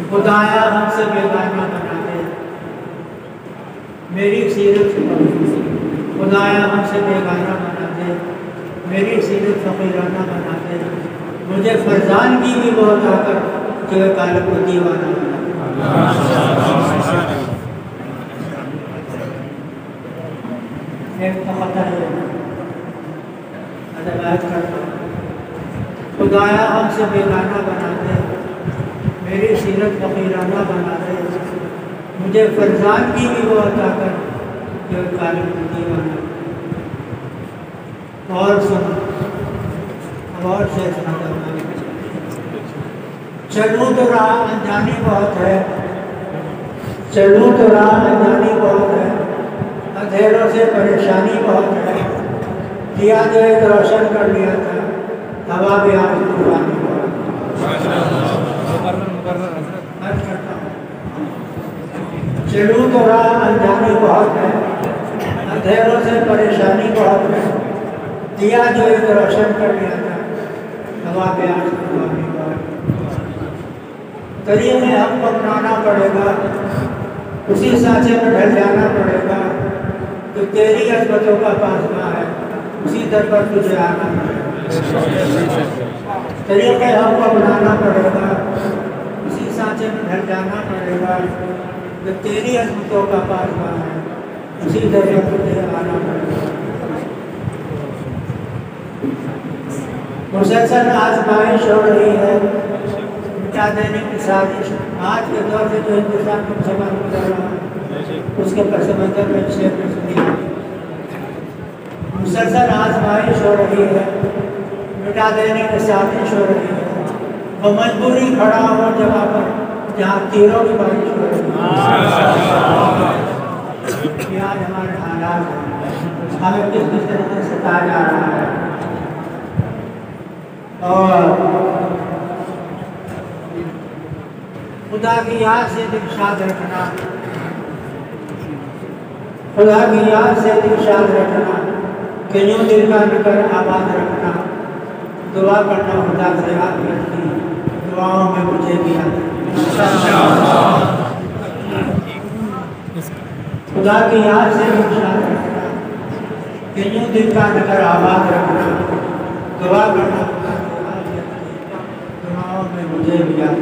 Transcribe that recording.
खुदाया हमसे बेगाना बना दे, मेरी सीरत खुदाया हमसे बेगाना बना दे, मेरी सीरत फकीराना बना दे, मुझे फरजान की भी बहुत आकर जो काल को दीवाना बना दे। एक तो पता है अदबात करता हूँ, खुदाया हमसे बेगाना बना दे, मेरी सीरत फकीराना बना दे, मुझे फरजान की भी वो अता कर जो काल को दीवाना। और सुन और से सुना, चलूँ तो राह अनजानी बहुत है, चलूँ तो राह अनजानी बहुत है, अंधेरों से परेशानी बहुत है, दिया जो एक रोशन कर लिया था, हवा भी आज तूफानी चलूँ तो राह अनजानी बहुत है, अंधेरों से परेशानी बहुत है, दिया जो एक रोशन कर लिया था, हवा पे आज तूफानी बहुत। तरीके हमको अपनाना पड़ेगा, उसी सांचे में ढल जाना पड़ेगा, तो तेरी अजमतों का पासमा है, उसी दर पर तुझे आना पड़ेगा। तरीके हमको अपनाना पड़ेगा, उसी सांचे में ढल जाना पड़ेगा, तो तेरी अजमतों का पासमा है, उसी दर पर तुझे आना पड़ेगा। मुसलसल आजमाइश हो रही है, मिटा देने की साजिश, आज के दौर से जो हिंदुस्तान को मुसलमान कर रहा है उसके पस मंजर में शेर में सुनी। मुसलसल आजमाइश हो रही है, मिटा देने की साजिश हो रही है, वो मजबूरी खड़ा हो जगह पर जहाँ तीरों की बारिश हो रही है। आज हमारे हालात हमें किस किस तरीके से सताया जा रहा है, और खुदा की याद से दिल शाद रखना, खुदा की याद से दिल शाद रखना, कि यूं दिल का निकर आबाद रखना, दुआ करना खुदा से आफियत की, दुआओं में मुझे भी याद खुदा की याद से दिल शाद रखना, कि यूं दिल का निकर आबाद रखना, दुआ करना खुदा से आफियत की, दुआओं में मुझे भी याद